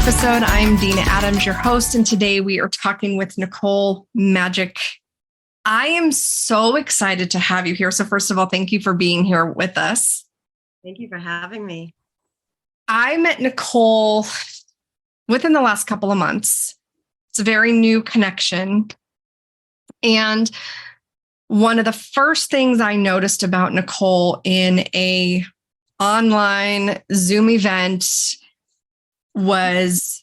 episode. I'm Dena Adams, your host, and today we are talking with Nicole Majik. I am so excited to have you here. So first of all, thank you for being here with us. Thank you for having me. I met Nicole within the last couple of months. It's a very new connection. And one of the first things I noticed about Nicole in a online Zoom event was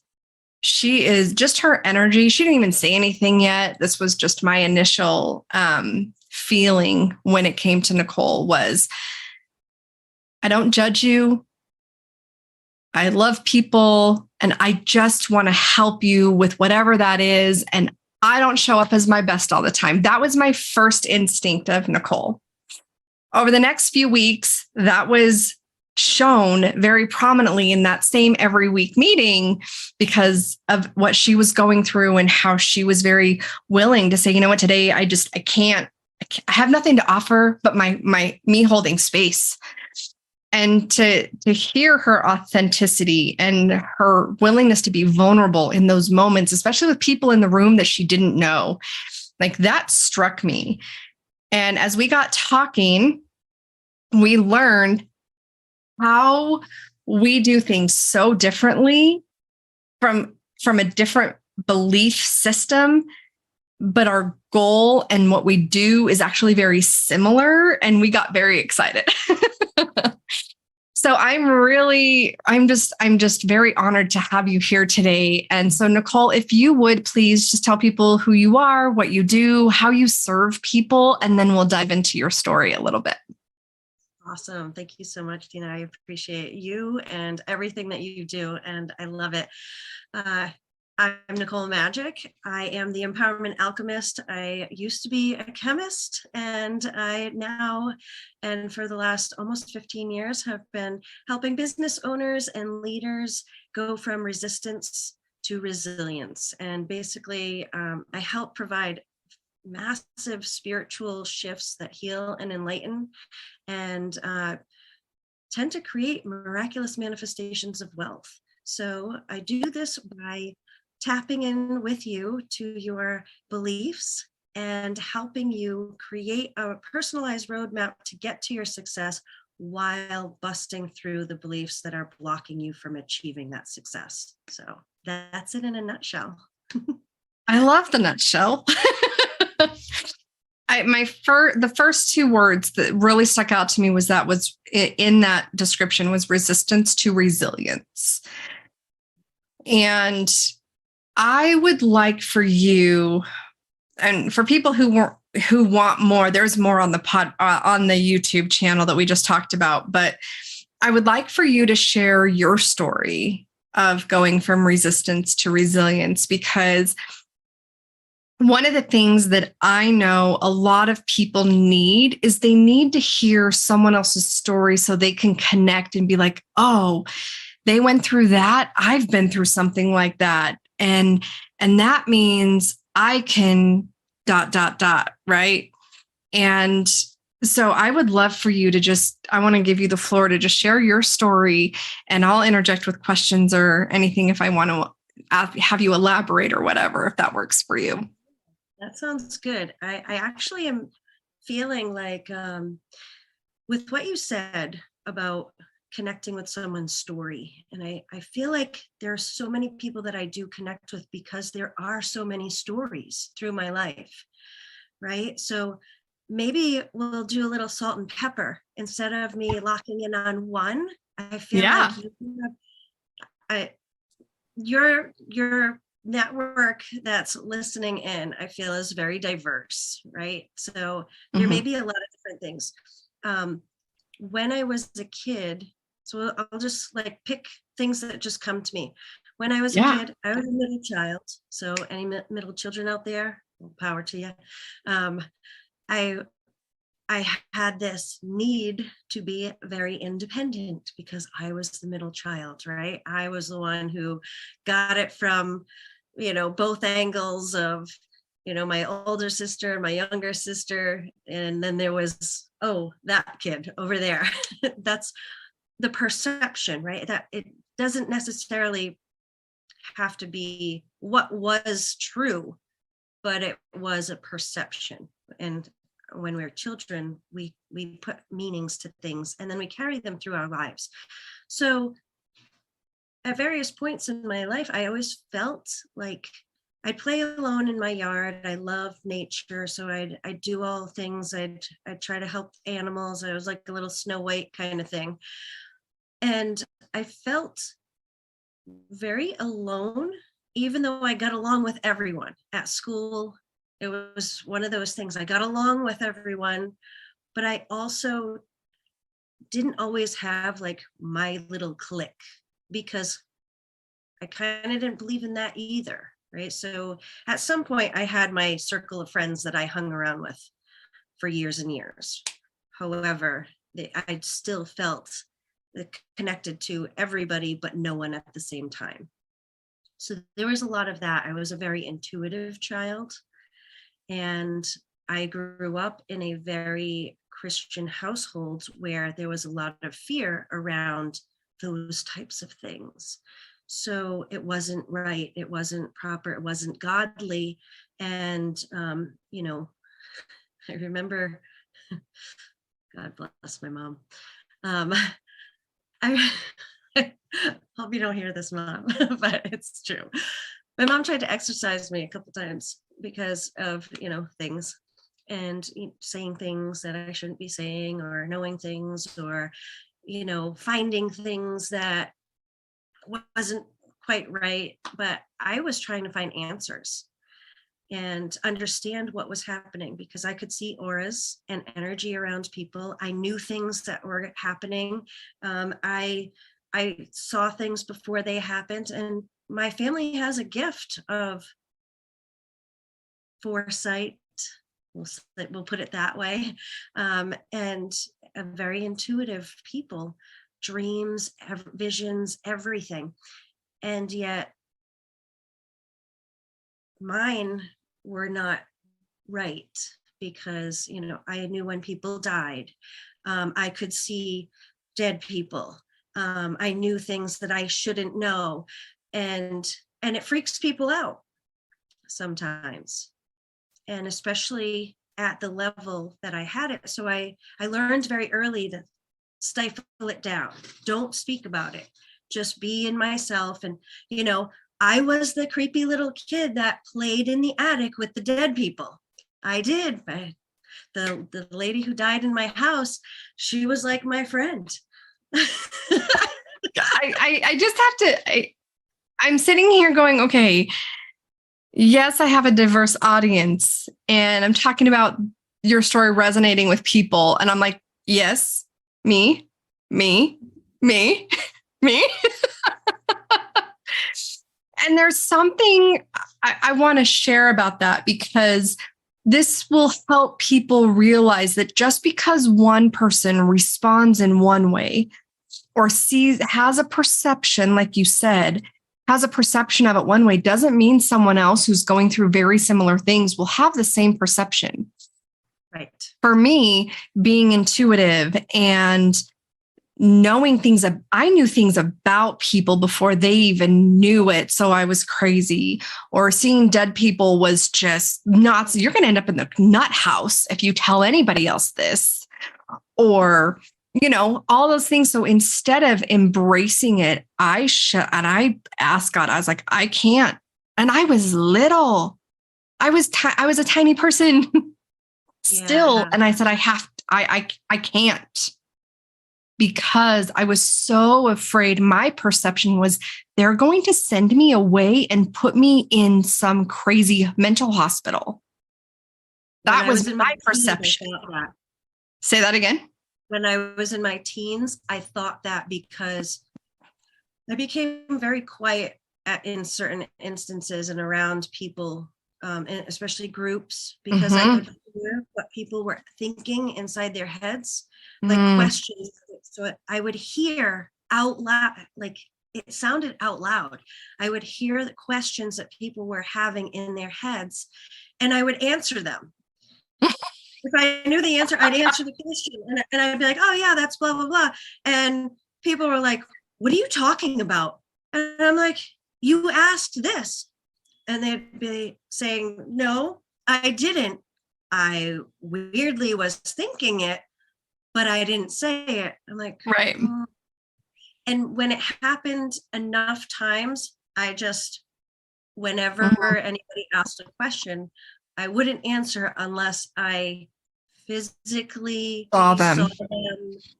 she is just her energy. She didn't even say anything yet. This was just my initial feeling when it came to Nicole was, I don't judge you. I love people and I just want to help you with whatever that is. And I don't show up as my best all the time. That was my first instinct of Nicole. Over the next few weeks, that was shown very prominently in that same every week meeting because of what she was going through and how she was very willing to say, you know what, today I have nothing to offer but me holding space. And to hear her authenticity and her willingness to be vulnerable in those moments, especially with people in the room that she didn't know, like that struck me. And as we got talking, we learned how we do things so differently from a different belief system, but our goal and what we do is actually very similar. And we got very excited. So I'm just very honored to have you here today. And so Nicole, if you would please just tell people who you are, what you do, how you serve people, and then we'll dive into your story a little bit. Awesome. Thank you so much, Dena. I appreciate you and everything that you do, and I love it. I'm Nicole Majik. I am the empowerment alchemist. I used to be a chemist, and I now, and for the last almost 15 years, have been helping business owners and leaders go from resistance to resilience. And basically, I help provide massive spiritual shifts that heal and enlighten and tend to create miraculous manifestations of wealth. So I do this by tapping in with you to your beliefs and helping you create a personalized roadmap to get to your success while busting through the beliefs that are blocking you from achieving that success. So that's it in a nutshell. I love the nutshell. The first two words that really stuck out to me was in that description was resistance to resilience. And I would like for you, and for people who want more, there's more on the YouTube channel that we just talked about, but I would like for you to share your story of going from resistance to resilience, because one of the things that I know a lot of people need is they need to hear someone else's story so they can connect and be like, oh, they went through that. I've been through something like that. And that means I can ... right? And so I would love for you to I want to give you the floor to just share your story, and I'll interject with questions or anything if I want to have you elaborate or whatever, if that works for you. That sounds good. I actually am feeling like with what you said about connecting with someone's story. And I feel like there are so many people that I do connect with because there are so many stories through my life, right? So maybe we'll do a little salt and pepper instead of me locking in on one. I feel like your network that's listening in, I feel is very diverse, right? So there may be a lot of different things. When I was a kid, so I'll just like pick things that just come to me. When I was a kid, I was a middle child. So any middle children out there, well, power to you. I had this need to be very independent because I was the middle child, right? I was the one who got it from, both angles of, my older sister and my younger sister. And then there was, that kid over there. That's the perception, right? That it doesn't necessarily have to be what was true, but it was a perception. And when we're children, we put meanings to things, and then we carry them through our lives. So at various points in my life, I always felt like I'd play alone in my yard. I love nature, so I'd do all things. I'd try to help animals. I was like a little Snow White kind of thing. And I felt very alone, even though I got along with everyone at school. It was one of those things. I got along with everyone, but I also didn't always have like my little clique, because I kind of didn't believe in that either. Right. So at some point I had my circle of friends that I hung around with for years and years. However, I still felt connected to everybody, but no one at the same time. So there was a lot of that. I was a very intuitive child, and I grew up in a very Christian household where there was a lot of fear around those types of things. So it wasn't right, it wasn't proper, it wasn't godly. And, I remember, God bless my mom. I hope you don't hear this, Mom, but it's true. My mom tried to exercise me a couple times because of, things, and saying things that I shouldn't be saying, or knowing things, or, finding things that wasn't quite right. But I was trying to find answers and understand what was happening, because I could see auras and energy around people. I knew things that were happening. I saw things before they happened, and my family has a gift of foresight. We'll put it that way, and a very intuitive people, dreams, visions, everything. And yet mine were not right, because I knew when people died. I could see dead people. I knew things that I shouldn't know, and it freaks people out sometimes, and especially at the level that I had it. So I learned very early to stifle it down. Don't speak about it. Just be in myself. And I was the creepy little kid that played in the attic with the dead people. I did. The lady who died in my house, she was like my friend. I just have to, I'm sitting here going, okay, yes, I have a diverse audience, and I'm talking about your story resonating with people. And I'm like, yes, me. And there's something I want to share about that, because this will help people realize that just because one person responds in one way, or has a perception, like you said, has a perception of it one way, doesn't mean someone else who's going through very similar things will have the same perception. Right. For me, being intuitive and knowing things, I knew things about people before they even knew it. So I was crazy. Or seeing dead people was just nuts. You're going to end up in the nut house if you tell anybody else this, or, all those things. So instead of embracing it, I asked God, I was like, I can't. And I was little. I was a tiny person still. Yeah. And I said, I can't. Because I was so afraid. My perception was they're going to send me away and put me in some crazy mental hospital. That was my perception. Say that again. When I was in my teens, I thought that, because I became very quiet in certain instances and around people, and especially groups, because I could hear what people were thinking inside their heads, like questions. So I would hear out loud, like it sounded out loud. I would hear the questions that people were having in their heads, and I would answer them. If I knew the answer, I'd answer the question, and I'd be like, oh yeah, that's blah, blah, blah. And people were like, what are you talking about? And I'm like, you asked this. And they'd be saying, no, I didn't. I weirdly was thinking it, but I didn't say it. I'm like, Right. oh. And when it happened enough times, I just, whenever anybody asked a question, I wouldn't answer unless I physically Saw them.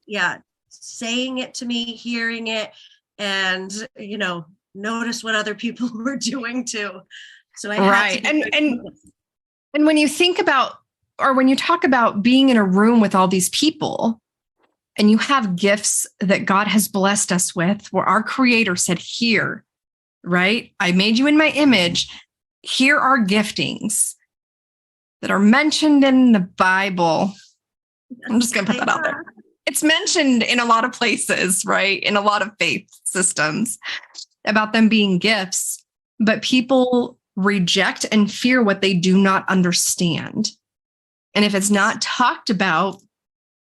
Yeah, saying it to me, hearing it, and notice what other people were doing too. So I had to and when you think about, or when you talk about being in a room with all these people, and you have gifts that God has blessed us with, where our Creator said, here, right? I made you in my image. Here are giftings that are mentioned in the Bible. I'm just going to put that out there. It's mentioned in a lot of places, right? In a lot of faith systems about them being gifts, but people reject and fear what they do not understand. And if it's not talked about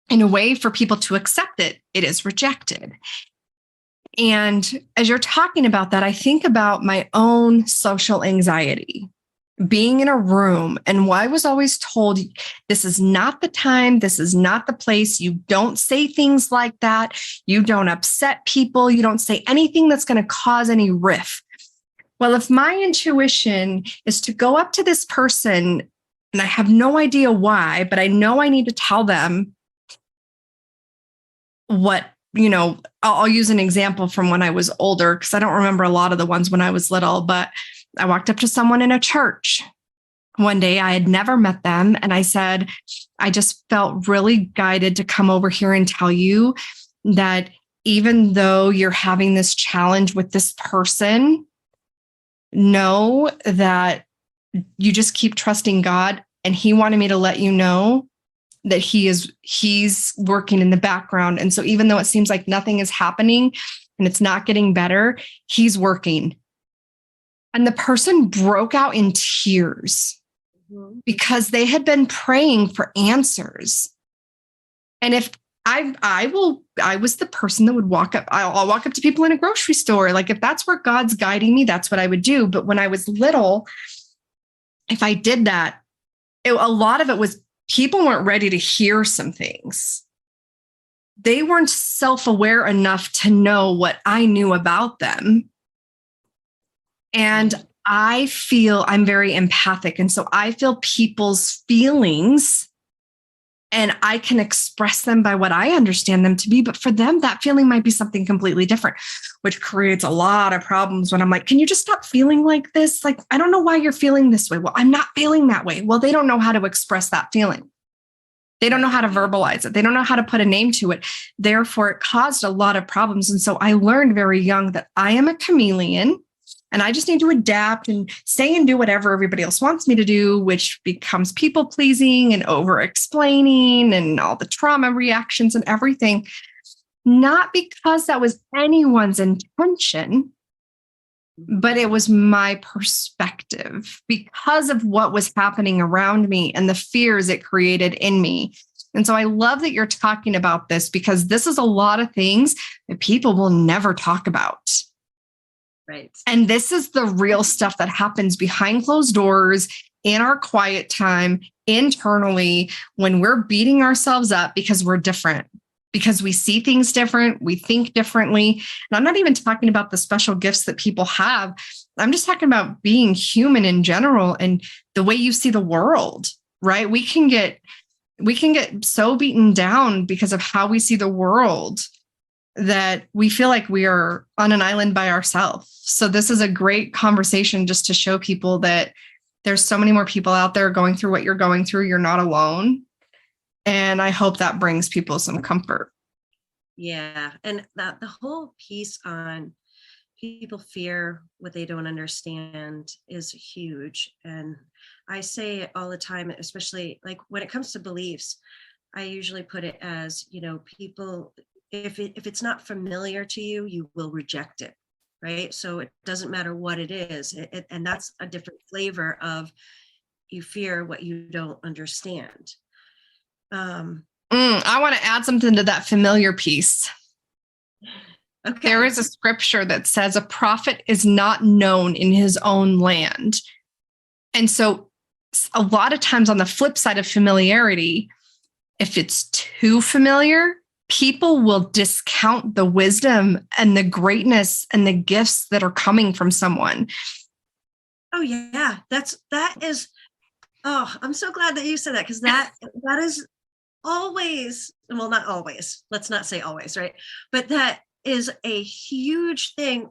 in a way for people to accept it, it is rejected. And as you're talking about that, I think about my own social anxiety, being in a room. And I was always told, this is not the time. This is not the place. You don't say things like that. You don't upset people. You don't say anything that's going to cause any rift. Well, if my intuition is to go up to this person, and I have no idea why, but I know I need to tell them what, I'll use an example from when I was older, because I don't remember a lot of the ones when I was little, but I walked up to someone in a church one day. I had never met them. And I said, I just felt really guided to come over here and tell you that even though you're having this challenge with this person, know that you just keep trusting God. And He wanted me to let you know that he's working in the background. And so even though it seems like nothing is happening and it's not getting better, He's working. And the person broke out in tears because they had been praying for answers. And if I was the person that would walk up, I'll walk up to people in a grocery store. Like if that's where God's guiding me, that's what I would do. But when I was little, if I did that, a lot of it was people weren't ready to hear some things. They weren't self-aware enough to know what I knew about them. And I feel I'm very empathic. And so I feel people's feelings and I can express them by what I understand them to be. But for them, that feeling might be something completely different, which creates a lot of problems when I'm like, can you just stop feeling like this? Like, I don't know why you're feeling this way. Well, I'm not feeling that way. Well, they don't know how to express that feeling. They don't know how to verbalize it. They don't know how to put a name to it. Therefore, it caused a lot of problems. And so I learned very young that I am a chameleon. And I just need to adapt and say and do whatever everybody else wants me to do, which becomes people pleasing and over explaining and all the trauma reactions and everything. Not because that was anyone's intention, but it was my perspective because of what was happening around me and the fears it created in me. And so I love that you're talking about this because this is a lot of things that people will never talk about. Right. And this is the real stuff that happens behind closed doors in our quiet time internally when we're beating ourselves up because we're different, because we see things different, we think differently. And I'm not even talking about the special gifts that people have. I'm just talking about being human in general and the way you see the world, right? We can get so beaten down because of how we see the world that we feel like we are on an island by ourselves. So this is a great conversation just to show people that there's so many more people out there going through what you're going through. You're not alone. And I hope that brings people some comfort. Yeah. And that the whole piece on people fear what they don't understand is huge. And I say it all the time, especially like when it comes to beliefs, I usually put it as, people, if it's not familiar to you, you will reject it, right? So it doesn't matter what it is. And that's a different flavor of you fear what you don't understand. I want to add something to that familiar piece. Okay. There is a scripture that says a prophet is not known in his own land. And so a lot of times on the flip side of familiarity, if it's too familiar, people will discount the wisdom and the greatness and the gifts that are coming from someone. Oh yeah, that is. Oh, I'm so glad that you said that, because that is always, well, not always. Let's not say always, right? But that is a huge thing.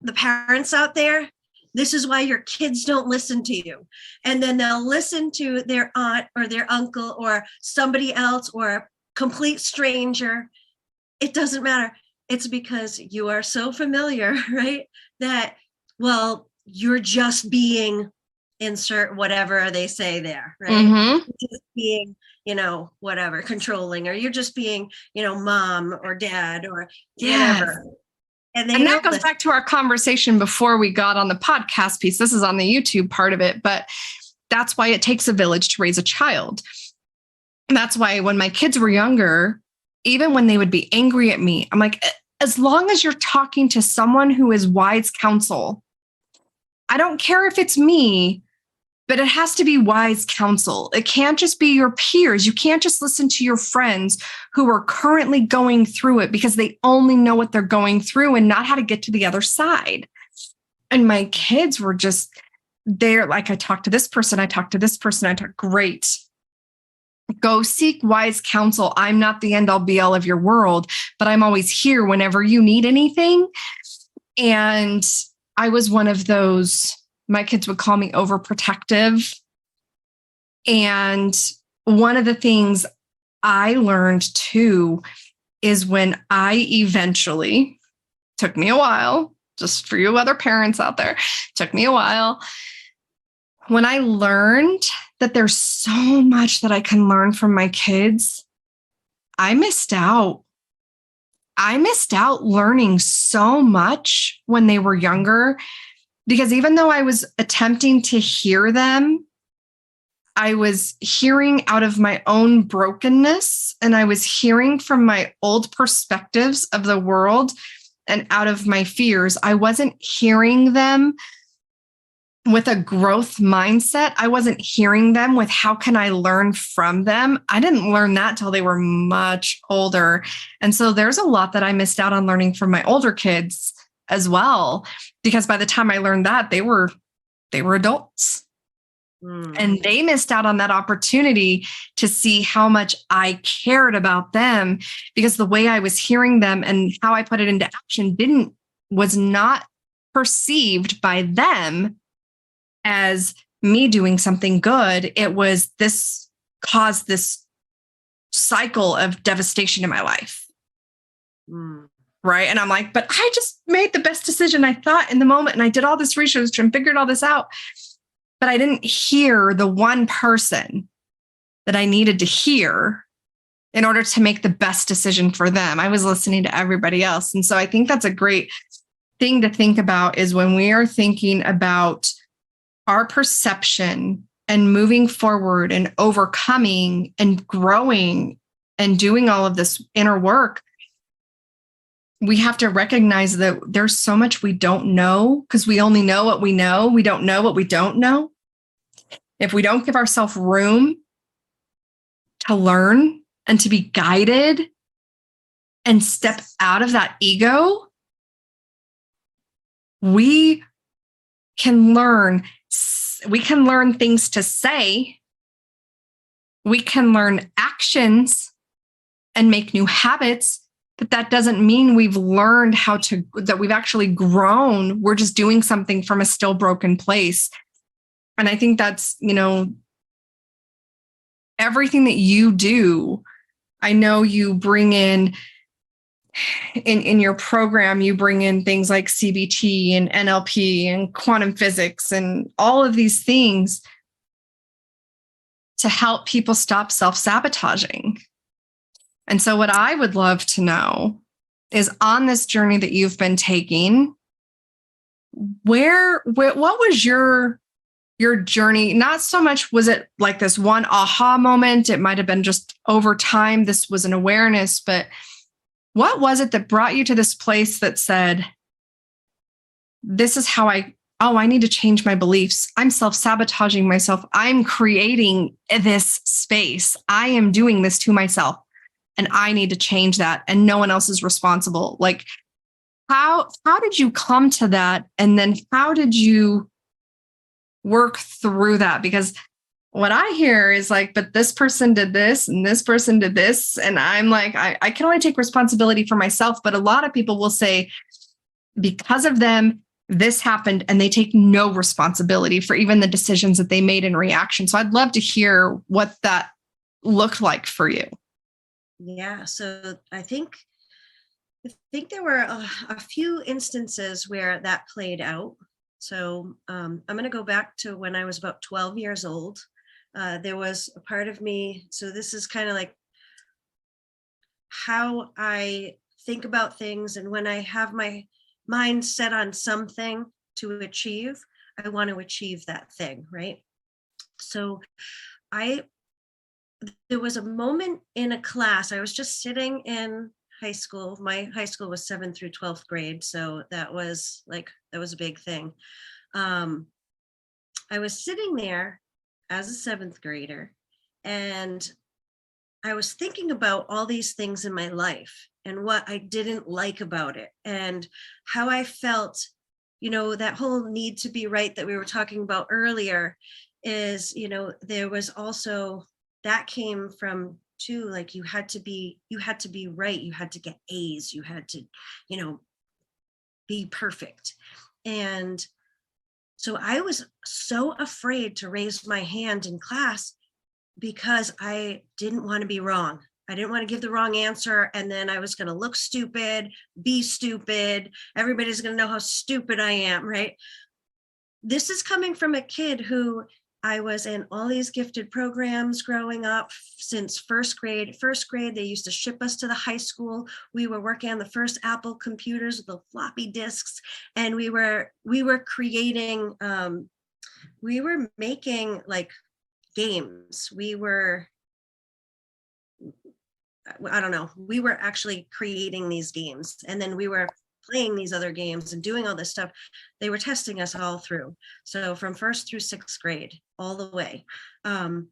The parents out there, this is why your kids don't listen to you. And then they'll listen to their aunt or their uncle or somebody else or a complete stranger. It doesn't matter. It's because you are so familiar, right? That, well, you're just being insert whatever they say there, right? Mm-hmm. Just being, whatever, controlling, or you're just being, mom or dad or whatever. And that goes back to our conversation before we got on the podcast piece. This is on the YouTube part of it, but that's why it takes a village to raise a child. And that's why when my kids were younger, even when they would be angry at me, I'm like, as long as you're talking to someone who is wise counsel, I don't care if it's me, but it has to be wise counsel. It can't just be your peers. You can't just listen to your friends who are currently going through it because they only know what they're going through and not how to get to the other side. And my kids were just there. Like, I talked to this person, I talked to this person, great. Go seek wise counsel. I'm not the end all be all of your world, but I'm always here whenever you need anything. And I was one of those, my kids would call me overprotective. And one of the things I learned too is when I eventually, took me a while, just for you other parents out there, took me a while. When I learned that there's so much that I can learn from my kids, I missed out. I missed out learning so much when they were younger, because even though I was attempting to hear them, I was hearing out of my own brokenness, and I was hearing from my old perspectives of the world and out of my fears. I wasn't hearing them with a growth mindset. I wasn't hearing them with how can I learn from them? I didn't learn that till they were much older. And so there's a lot that I missed out on learning from my older kids as well, because by the time I learned that, they were adults. And they missed out on that opportunity to see how much I cared about them, because the way I was hearing them and how I put it into action was not perceived by them as me doing something good. It was this caused this cycle of devastation in my life. Right. And I'm like, but I just made the best decision I thought in the moment. And I did all this research and figured all this out. But I didn't hear the one person that I needed to hear in order to make the best decision for them. I was listening to everybody else. And so I think that's a great thing to think about, is when we are thinking about our perception and moving forward and overcoming and growing and doing all of this inner work, we have to recognize that there's so much we don't know, because we only know what we know. We don't know what we don't know. If we don't give ourselves room to learn and to be guided and step out of that ego, we can learn things to say. We can learn actions and make new habits. But that doesn't mean we've learned that we've actually grown. We're just doing something from a still broken place. And I think that's, everything that you do. I know you bring in your program, you bring in things like CBT and NLP and quantum physics and all of these things to help people stop self-sabotaging. And so what I would love to know is, on this journey that you've been taking, what was your journey? Not so much was it like this one aha moment. It might have been just over time, this was an awareness, but What was it that brought you to this place that said, this is how I need to change my beliefs. I'm self-sabotaging myself. I'm creating this space. I am doing this to myself and I need to change that and no one else is responsible. Like how did you come to that? And then how did you work through that? Because what I hear is like, but this person did this and this person did this. And I'm like, I can only take responsibility for myself. But a lot of people will say, because of them, this happened, and they take no responsibility for even the decisions that they made in reaction. So I'd love to hear what that looked like for you. Yeah. So I think there were a few instances where that played out. So I'm going to go back to when I was about 12 years old. There was a part of me. So this is kind of like how I think about things. And when I have my mind set on something to achieve, I want to achieve that thing, right? So there was a moment in a class, I was just sitting in high school. My high school was 7th through 12th grade. So that was a big thing. I was sitting there as a 7th grader, and I was thinking about all these things in my life and what I didn't like about it and how I felt, that whole need to be right that we were talking about earlier is, there was also that came from too, like you had to be right. You had to get A's. You had to, be perfect. And so I was so afraid to raise my hand in class because I didn't want to be wrong. I didn't want to give the wrong answer. And then I was going to look stupid, be stupid. Everybody's going to know how stupid I am, right? This is coming from a kid who I was in all these gifted programs growing up since first grade. First grade, they used to ship us to the high school. We were working on the first Apple computers with the floppy disks. And we were creating, we were making like games. We were actually creating these games, and then we were playing these other games and doing all this stuff. They were testing us all through. So from 1st through 6th grade, all the way. And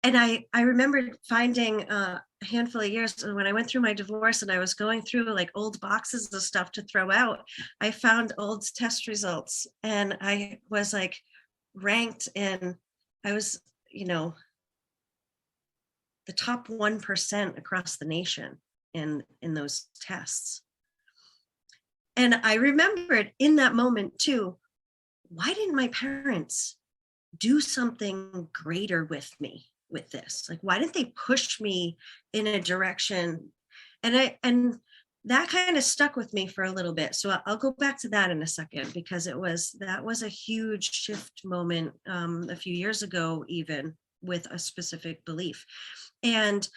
I remember finding a handful of years when I went through my divorce and I was going through like old boxes of stuff to throw out, I found old test results and I was like ranked, and I was, the top 1% across the nation in those tests. And I remembered in that moment too, why didn't my parents do something greater with me with this? Like, why didn't they push me in a direction? And that kind of stuck with me for a little bit. So I'll go back to that in a second, because that was a huge shift moment a few years ago, even with a specific belief. And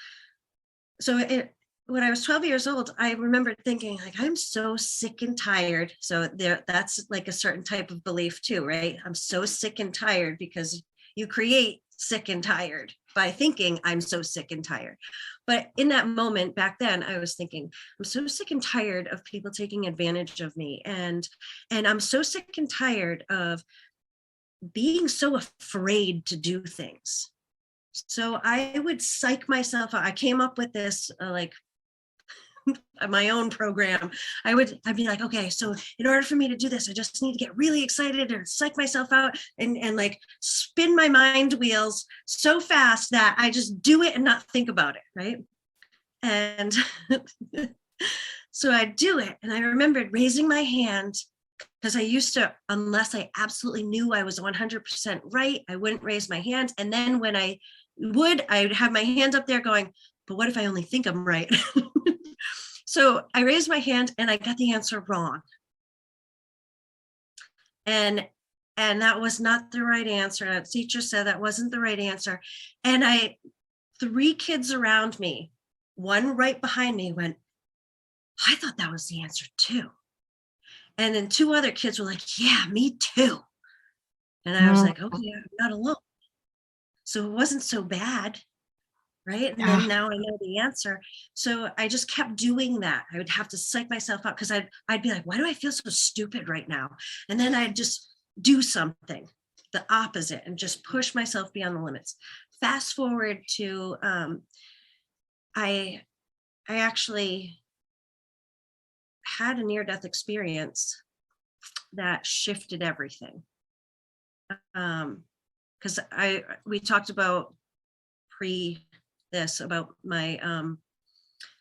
so when I was 12 years old, I remember thinking like, I'm so sick and tired. So that's like a certain type of belief too, right? I'm so sick and tired, because you create sick and tired by thinking I'm so sick and tired. But in that moment back then, I was thinking, I'm so sick and tired of people taking advantage of me. And I'm so sick and tired of being so afraid to do things. So I would psych myself out. I came up with this my own program. I'd be like, okay, so in order for me to do this, I just need to get really excited and psych myself out and like spin my mind wheels so fast that I just do it and not think about it, right? And so I do it. And I remembered raising my hand, because I used to, unless I absolutely knew I was 100% right, I wouldn't raise my hand. And then when I would have my hand up there going, but what if I only think I'm right? So I raised my hand and I got the answer wrong. And that was not the right answer. A teacher said that wasn't the right answer. And 3 kids around me, one right behind me, went, I thought that was the answer too. And then 2 other kids were like, yeah, me too. And I was like, okay, I'm not alone. So it wasn't so bad. right? And Yeah. then now I know the answer. So I just kept doing that. I would have to psych myself out because I'd be like, why do I feel so stupid right now? And then I'd just do something the opposite and just push myself beyond the limits. Fast forward to I actually had a near-death experience that shifted everything. Because we talked about pre this about my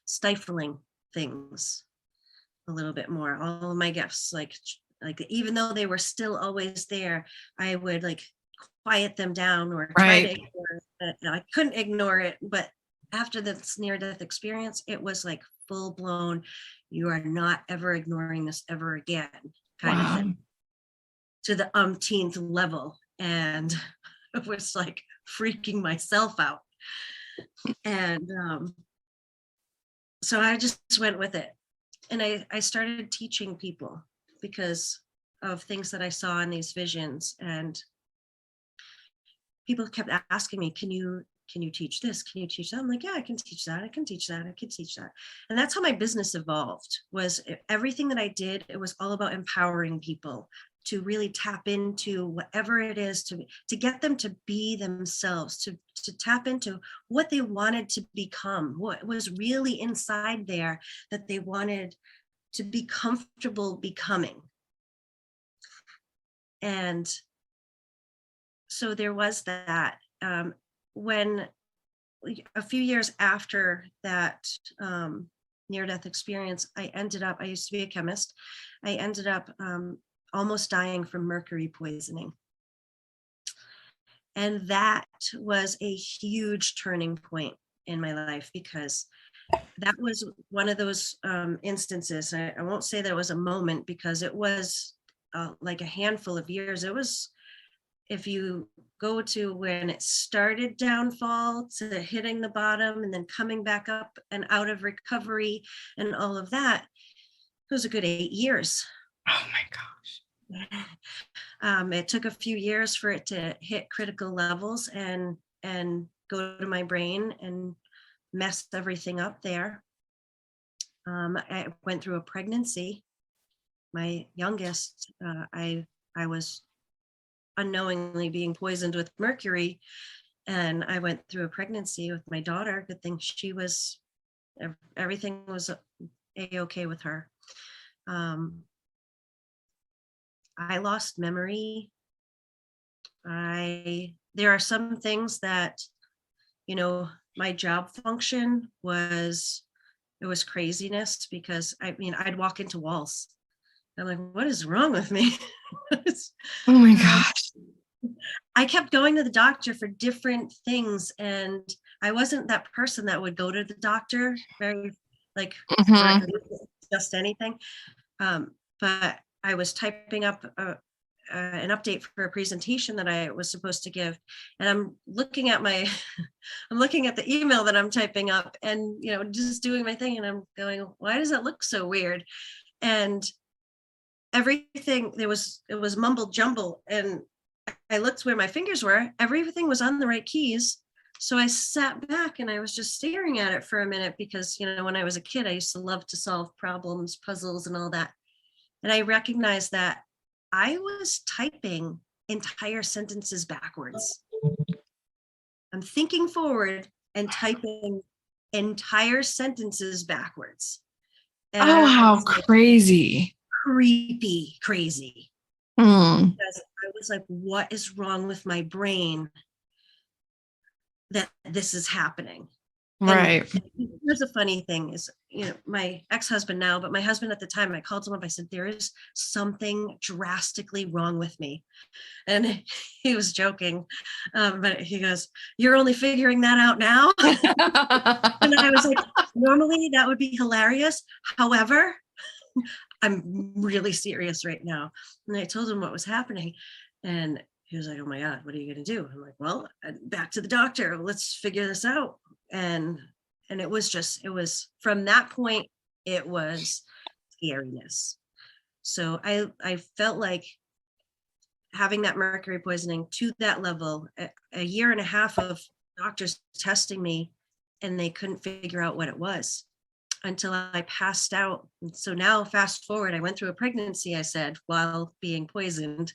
stifling things a little bit more. All of my gifts, like even though they were still always there, I would like quiet them down or try to ignore it. I couldn't ignore it, but after this near-death experience, it was like full blown, you are not ever ignoring this ever again, kind of thing, to the umpteenth level. And it was like freaking myself out. And so I just went with it. And I started teaching people because of things that I saw in these visions. And people kept asking me, can you teach this? Can you teach that? I'm like, yeah, I can teach that. I can teach that. I can teach that. And that's how my business evolved. Was everything that I did, it was all about empowering people to really tap into whatever it is, to get them to be themselves, to tap into what they wanted to become, what was really inside there that they wanted to be comfortable becoming. And so there was that. When a few years after that near-death experience, I used to be a chemist, I ended up almost dying from mercury poisoning. And that was a huge turning point in my life, because that was one of those instances. I won't say that it was a moment, because it was like a handful of years. It was, if you go to when it started downfall to hitting the bottom and then coming back up and out of recovery and all of that, it was a good 8 years. Oh my gosh. It took a few years for it to hit critical levels and go to my brain and mess everything up there. I went through a pregnancy. My youngest, I was unknowingly being poisoned with mercury, and I went through a pregnancy with my daughter. Good thing everything was a-okay with her. I lost memory. There are some things that, my job function was craziness, because I'd walk into walls. I'm like, what is wrong with me? Oh my gosh. I kept going to the doctor for different things, and I wasn't that person that would go to the doctor very for just anything. But I was typing up an update for a presentation that I was supposed to give, and I'm looking at I'm looking at the email that I'm typing up, and just doing my thing, and I'm going, why does that look so weird? And everything, it was mumbled jumble, and I looked where my fingers were. Everything was on the right keys. So I sat back and I was just staring at it for a minute, because when I was a kid, I used to love to solve problems, puzzles, and all that. And I recognized that I was typing entire sentences backwards. I'm thinking forward and typing entire sentences backwards. And how crazy. Crazy. Because I was like, what is wrong with my brain that this is happening? Right. And here's a funny thing is, my ex-husband now, but my husband at the time, I called him up. I said, there is something drastically wrong with me. And he was joking. But he goes, you're only figuring that out now? And I was like, normally that would be hilarious. However, I'm really serious right now. And I told him what was happening. And he was like, oh my God, what are you going to do? I'm like, well, back to the doctor. Let's figure this out. And it was from that point, it was scariness. So I felt like having that mercury poisoning to that level, a year and a half of doctors testing me and they couldn't figure out what it was until I passed out. And so now fast forward, I went through a pregnancy, I said, while being poisoned.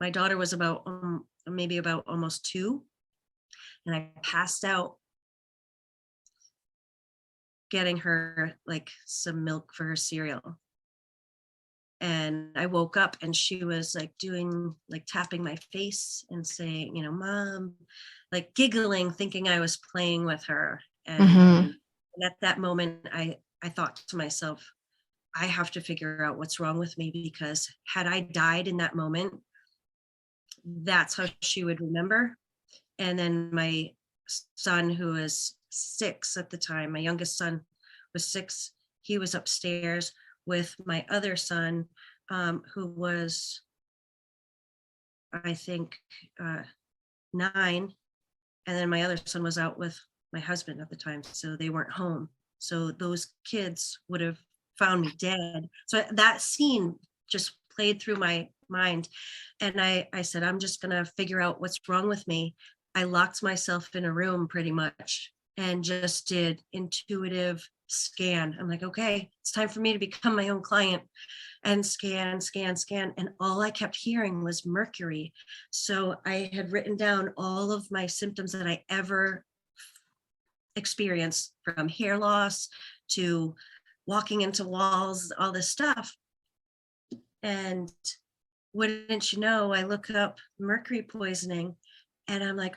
My daughter was about maybe about almost 2, and I passed out getting her like some milk for her cereal. And I woke up and she was like tapping my face and saying, Mom, like giggling, thinking I was playing with her. And at that moment, I thought to myself, I have to figure out what's wrong with me, because had I died in that moment, that's how she would remember. And then my son, who was 6 at the time, my youngest son was 6, he was upstairs with my other son, who was, I think, 9. And then my other son was out with my husband at the time, so they weren't home. So those kids would have found me dead. So that scene just played through my mind. And I said, I'm just going to figure out what's wrong with me. I locked myself in a room pretty much and just did intuitive scan. I'm like, okay, it's time for me to become my own client, and scan. And all I kept hearing was mercury. So I had written down all of my symptoms that I ever experienced, from hair loss to walking into walls, all this stuff. And wouldn't you know, I look up mercury poisoning and I'm like,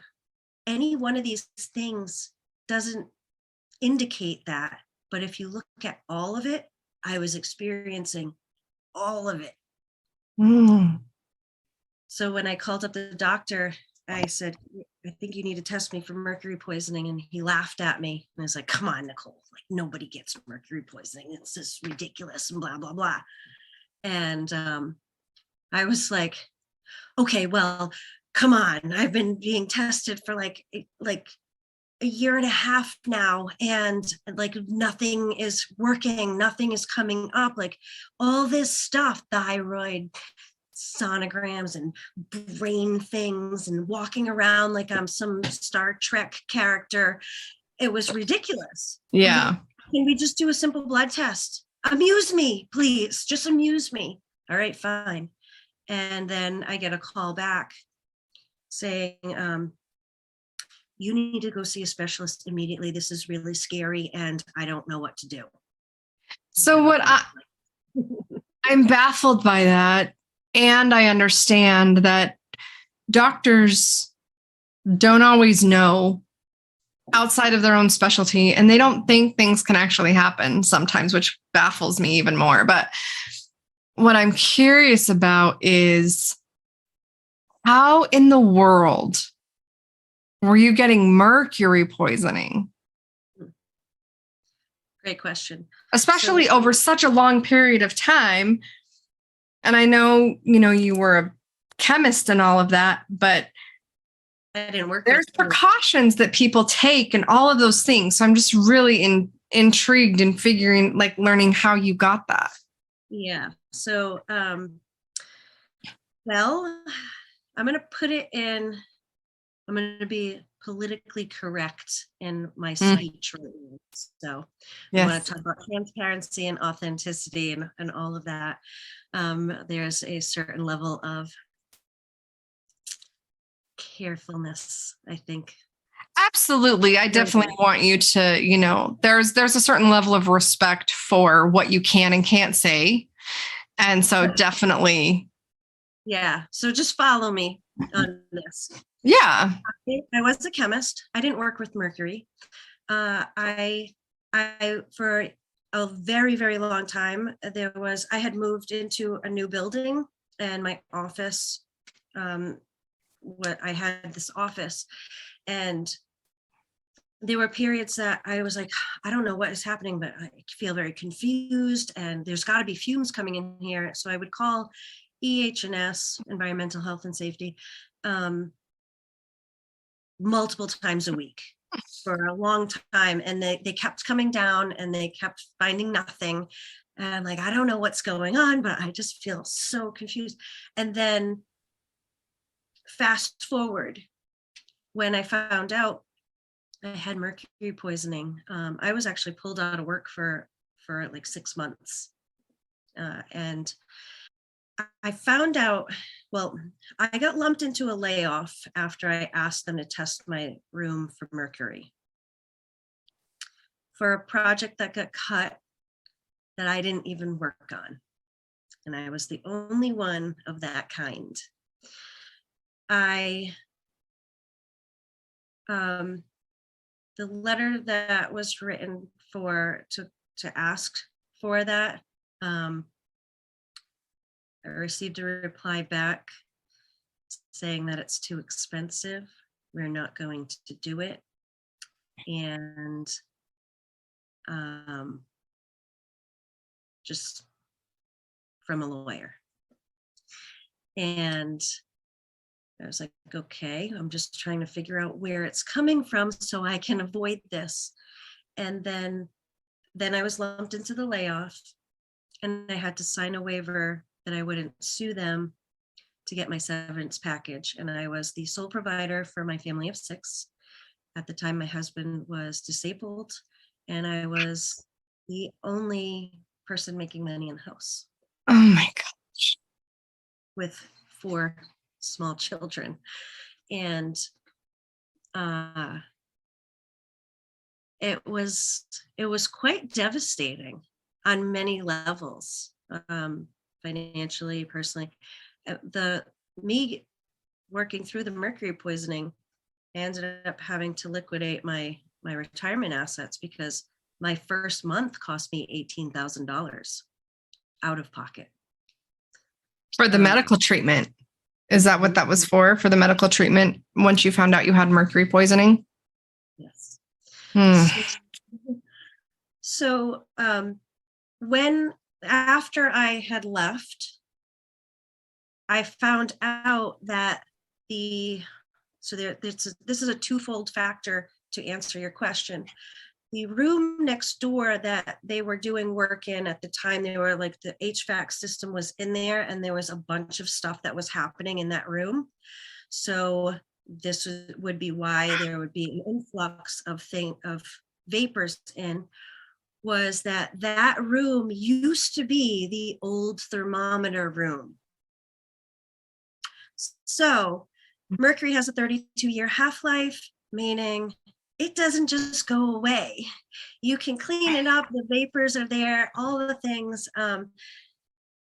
any one of these things doesn't indicate that. But if you look at all of it, I was experiencing all of it. So when I called up the doctor, I said, I think you need to test me for mercury poisoning. And he laughed at me and was like, come on, Nicole, like nobody gets mercury poisoning. It's just ridiculous and blah, blah, blah. And I was like, okay, well, come on. I've been being tested for like a year and a half now, and like nothing is working, nothing is coming up, like all this stuff, thyroid sonograms and brain things and walking around like I'm some Star Trek character. It was ridiculous. Yeah. Can we just do a simple blood test? Amuse me, please. Just amuse me. All right, fine. And then I get a call back saying, you need to go see a specialist immediately. This is really scary and I don't know what to do. So I'm baffled by that. And I understand that doctors don't always know outside of their own specialty, and they don't think things can actually happen sometimes, which baffles me even more. But what I'm curious about is, how in the world were you getting mercury poisoning? Great question. Especially over such a long period of time. And I know, you were a chemist and all of that, but I didn't work. There's precautions that people take and all of those things. So I'm just really intrigued in learning how you got that. Yeah. So, well, I'm going to put it in, I'm going to be politically correct in my speech. So I want to talk about transparency and authenticity and all of that. There's a certain level of carefulness, I think. Absolutely. I definitely want you to, there's a certain level of respect for what you can and can't say. And so definitely. Yeah. So just follow me on this. Yeah. I was a chemist. I didn't work with mercury. I for a very, very long time, I had moved into a new building, and my office, I had this office, and there were periods that I was like, I don't know what is happening, but I feel very confused, and there's got to be fumes coming in here. So I would call EH&S, Environmental Health and Safety, multiple times a week for a long time. And they kept coming down and they kept finding nothing. And I'm like, I don't know what's going on, but I just feel so confused. And then fast forward, when I found out I had mercury poisoning. I was actually pulled out of work for like 6 months. And I found out, well, I got lumped into a layoff after I asked them to test my room for mercury for a project that got cut that I didn't even work on. And I was the only one of that kind. The letter that was written to ask for that, I received a reply back saying that it's too expensive. We're not going to do it. And just from a lawyer. And I was like, okay, I'm just trying to figure out where it's coming from so I can avoid this. And then I was lumped into the layoff, and I had to sign a waiver that I wouldn't sue them to get my severance package. And I was the sole provider for my family of 6. At the time, my husband was disabled, and I was the only person making money in the house. Oh my gosh. With 4 small children. And it was quite devastating on many levels, financially, personally. Me working through the mercury poisoning, I ended up having to liquidate my retirement assets because my first month cost me $18,000 out of pocket. For the medical treatment. Is that what that was for the medical treatment once you found out you had mercury poisoning? Yes. Hmm. So after I had left, I found out that this is a twofold factor to answer your question. The room next door that they were doing work in at the time, they were like, the HVAC system was in there, and there was a bunch of stuff that was happening in that room. So this would be why there would be an influx of vapors in, was that room used to be the old thermometer room. So mercury has a 32-year half-life, meaning it doesn't just go away. You can clean it up, the vapors are there, all the things. And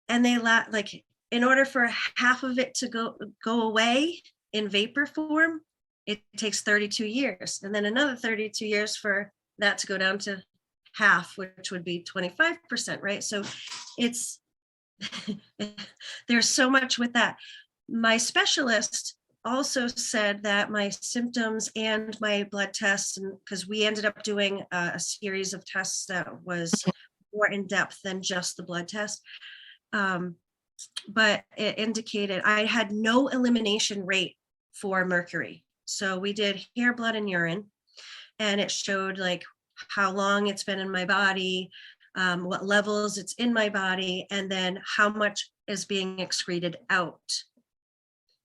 they like, in order for half of it to go away in vapor form, it takes 32 years. And then another 32 years for that to go down to half, which would be 25%, right? So it's, there's so much with that. My specialist also said that my symptoms and my blood tests, because we ended up doing a series of tests that was more in depth than just the blood test, but it indicated I had no elimination rate for mercury. So we did hair, blood, and urine, and it showed like how long it's been in my body, what levels it's in my body, and then how much is being excreted out.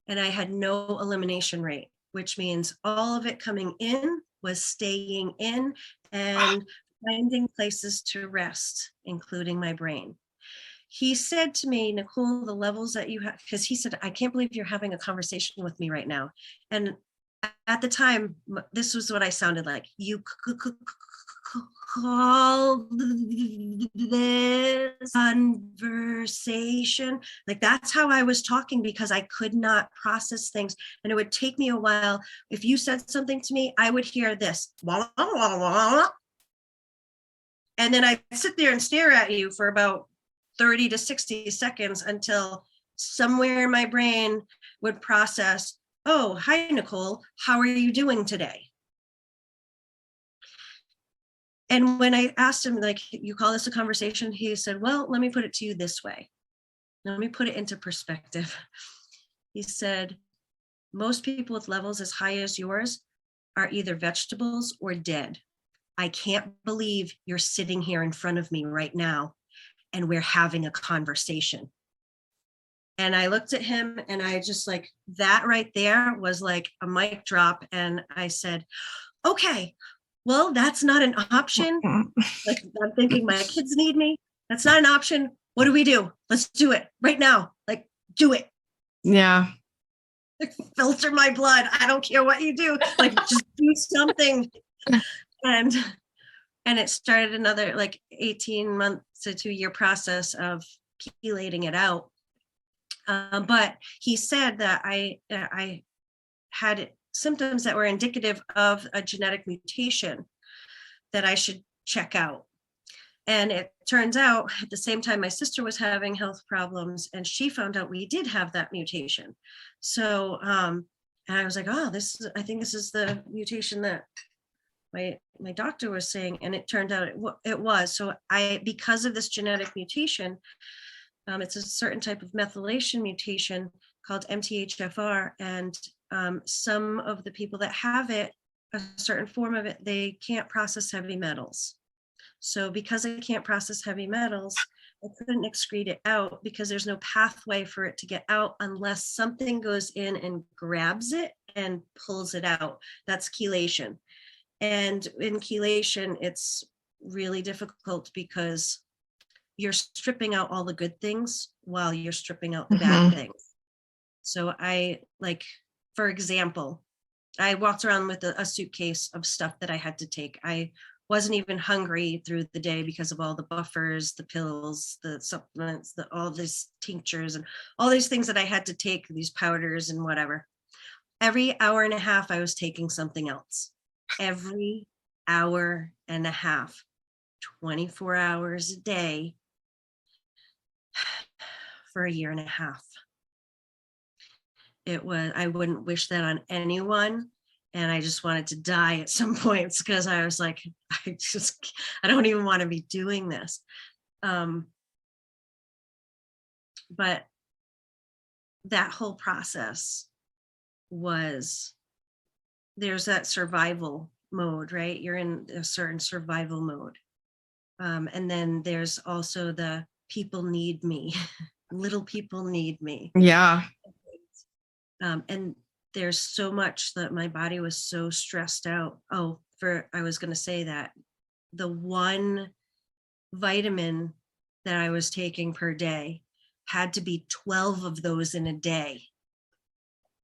And I had no elimination rate, which means all of it coming in was staying in and finding places to rest, including my brain. He said to me, Nicole, the levels that you have, because he said, I can't believe you're having a conversation with me right now. And at the time, this was what I sounded like. You call this conversation? Like, that's how I was talking, because I could not process things. And it would take me a while. If you said something to me, I would hear this. And then I'd sit there and stare at you for about 30 to 60 seconds until somewhere in my brain would process, oh, hi, Nicole, how are you doing today? And when I asked him, like, you call this a conversation? He said, well, let me put it to you this way. Let me put it into perspective. He said, most people with levels as high as yours are either vegetables or dead. I can't believe you're sitting here in front of me right now and we're having a conversation. And I looked at him and I just, like, that right there was like a mic drop. And I said, okay, well, that's not an option. Like, I'm thinking my kids need me. That's not an option. What do we do? Let's do it right now. Like, do it. Yeah. Like, filter my blood. I don't care what you do. Like, just do something. And it started another like 18 months to 2-year process of chelating it out. But he said that I had symptoms that were indicative of a genetic mutation that I should check out. And it turns out at the same time my sister was having health problems, and she found out we did have that mutation. So and I was like, oh, I think this is the mutation that my doctor was saying. And it turned out it was. So because of this genetic mutation, it's a certain type of methylation mutation called MTHFR. And some of the people that have it, a certain form of it, they can't process heavy metals. So because I can't process heavy metals, I couldn't excrete it out because there's no pathway for it to get out unless something goes in and grabs it and pulls it out. That's chelation. And in chelation, it's really difficult because you're stripping out all the good things while you're stripping out the bad things. So for example, I walked around with a suitcase of stuff that I had to take. I wasn't even hungry through the day because of all the buffers, the pills, the supplements, all these tinctures and all these things that I had to take, these powders and whatever. Every hour and a half, I was taking something else. Every hour and a half, 24 hours a day for a year and a half. I wouldn't wish that on anyone. And I just wanted to die at some points because I was like, I don't even want to be doing this. But that whole process there's that survival mode, right? You're in a certain survival mode. And then there's also the people need me, little people need me. Yeah. And there's so much that my body was so stressed out. I was going to say that the one vitamin that I was taking per day had to be 12 of those in a day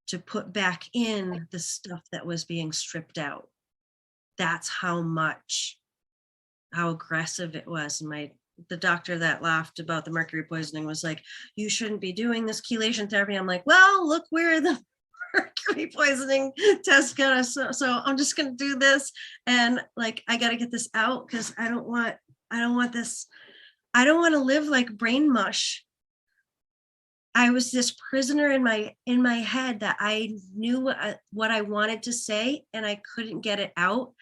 to put back in the stuff that was being stripped out. That's how aggressive it was. And the doctor that laughed about the mercury poisoning was like, you shouldn't be doing this chelation therapy. I'm like, well, look where the mercury poisoning test got us. So I'm just going to do this. And like, I got to get this out because I don't want this. I don't want to live like brain mush. I was this prisoner in my head that I knew what I wanted to say and I couldn't get it out.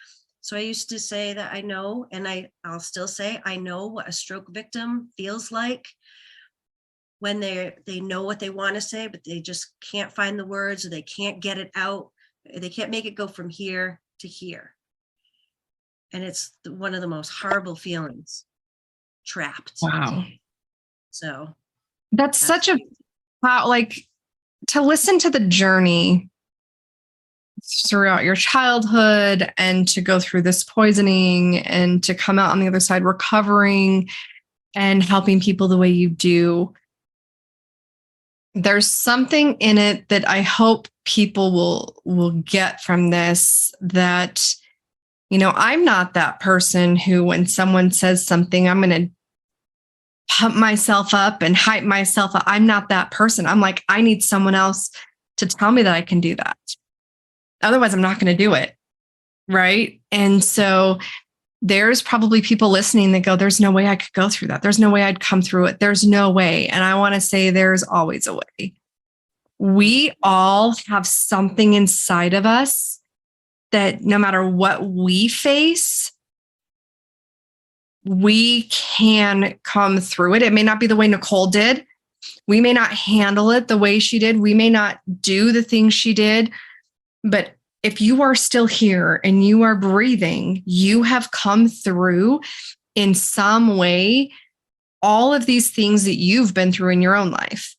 So I used to say that I know, and I'll still say I know what a stroke victim feels like when they know what they want to say, but they just can't find the words or they can't get it out. They can't make it go from here to here. And it's one of the most horrible feelings, trapped. Wow. So that's such a, to listen to the journey throughout your childhood and to go through this poisoning and to come out on the other side recovering and helping people the way you do. There's something in it that I hope people will get from this, that, I'm not that person who, when someone says something, I'm going to pump myself up and hype myself up. I'm not that person. I'm like, I need someone else to tell me that I can do that. Otherwise, I'm not going to do it. Right. And so there's probably people listening that go, there's no way I could go through that. There's no way I'd come through it. There's no way. And I want to say there's always a way. We all have something inside of us that no matter what we face, we can come through it. It may not be the way Nicole did. We may not handle it the way she did. We may not do the things she did. But if you are still here and you are breathing, you have come through in some way all of these things that you've been through in your own life.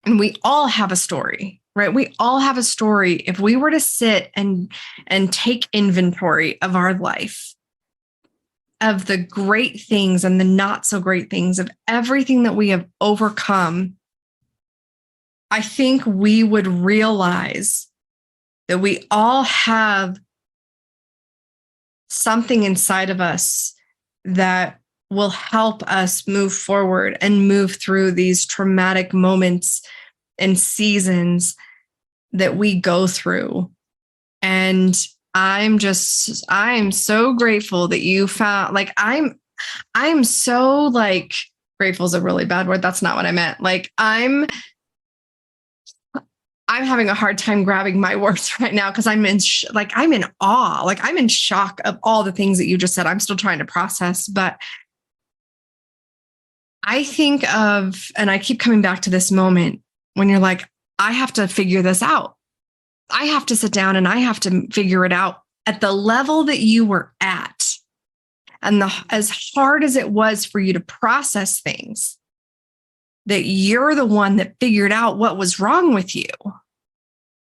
And we all have a story. right? We all have a story. If we were to sit and take inventory of our life, of the great things and the not so great things, of everything that we have overcome, I think we would realize that we all have something inside of us that will help us move forward and move through these traumatic moments and seasons that we go through. And I'm so grateful that you found, like, I'm so, like, grateful is a really bad word. That's not what I meant. Like, I'm having a hard time grabbing my words right now because I'm in awe. Like, I'm in shock of all the things that you just said. I'm still trying to process, but I think of, and I keep coming back to this moment when you're like, I have to figure this out. I have to sit down and I have to figure it out at the level that you were at. And as hard as it was for you to process things, that you're the one that figured out what was wrong with you.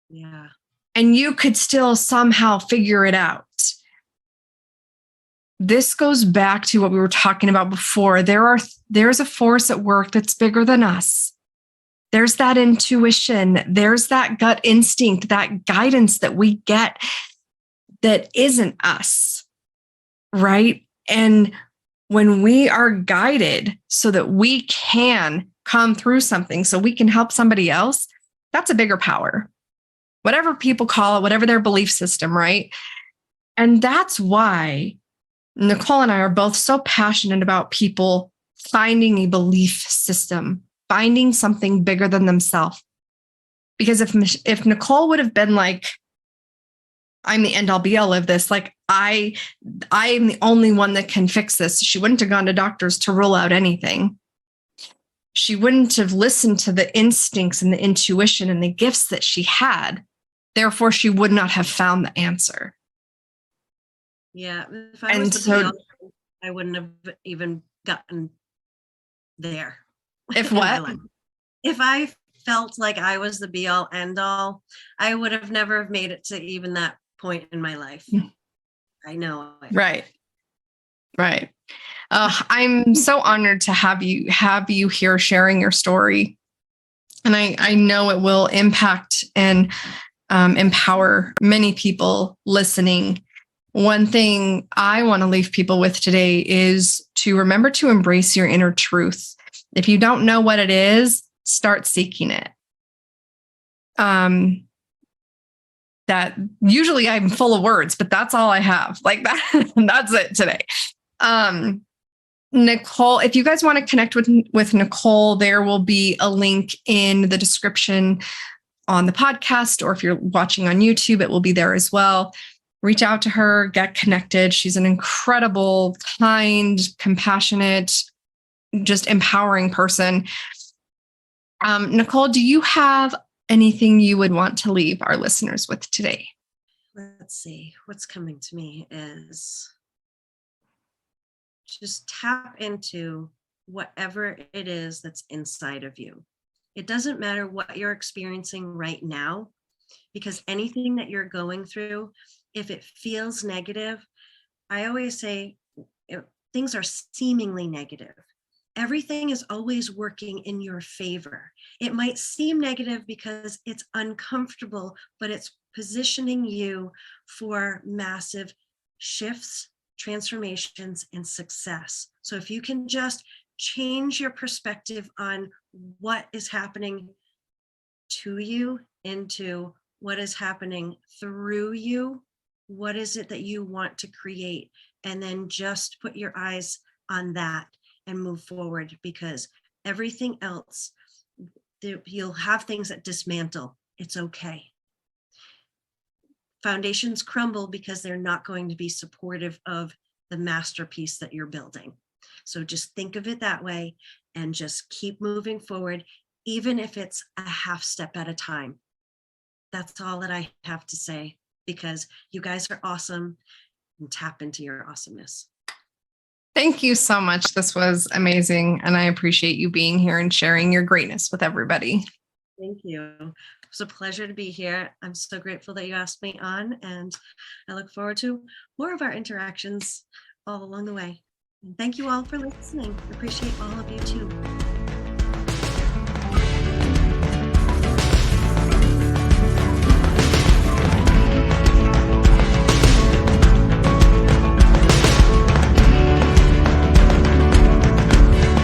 Yeah. And you could still somehow figure it out. This goes back to what we were talking about before. There's a force at work that's bigger than us. There's that intuition. There's that gut instinct, that guidance that we get that isn't us, right? And when we are guided so that we can come through something, so we can help somebody else, that's a bigger power. Whatever people call it, whatever their belief system, right? And that's why Nicole and I are both so passionate about people finding a belief system, finding something bigger than themselves. Because if Nicole would have been like, I'm the end all be all of this, like I am the only one that can fix this, she wouldn't have gone to doctors to rule out anything. She wouldn't have listened to the instincts and the intuition and the gifts that she had. Therefore, she would not have found the answer. Yeah. If I was the be-all, I wouldn't have even gotten there. If what? If I felt like I was the be all end all, I would have never made it to even that point in my life. I know. Right. I'm so honored to have you here sharing your story. And I know it will impact and empower many people listening. One thing I want to leave people with today is to remember to embrace your inner truth. If you don't know what it is, start seeking it. That usually I'm full of words, but that's all I have. Like that, that's it today. Nicole, if you guys want to connect with Nicole, there will be a link in the description on the podcast, or if you're watching on YouTube, it will be there as well. Reach out to her, get connected. She's an incredible, kind, compassionate, just empowering person. Nicole, do you have anything you would want to leave our listeners with today? Let's see. What's coming to me is just tap into whatever it is that's inside of you. It doesn't matter what you're experiencing right now, because anything that you're going through, if it feels negative, I always say things are seemingly negative. Everything is always working in your favor. It might seem negative because it's uncomfortable, but it's positioning you for massive shifts, transformations, and success. So if you can just change your perspective on what is happening to you into what is happening through you, what is it that you want to create? And then just put your eyes on that and move forward, because everything else, you'll have things that dismantle. It's okay. Foundations crumble because they're not going to be supportive of the masterpiece that you're building. So just think of it that way and just keep moving forward, even if it's a half step at a time. That's all that I have to say, because you guys are awesome, and tap into your awesomeness. Thank you so much. This was amazing. And I appreciate you being here and sharing your greatness with everybody. Thank you. was a pleasure to be here. I'm so grateful that you asked me on, and I look forward to more of our interactions all along the way. And thank you all for listening. Appreciate all of you too.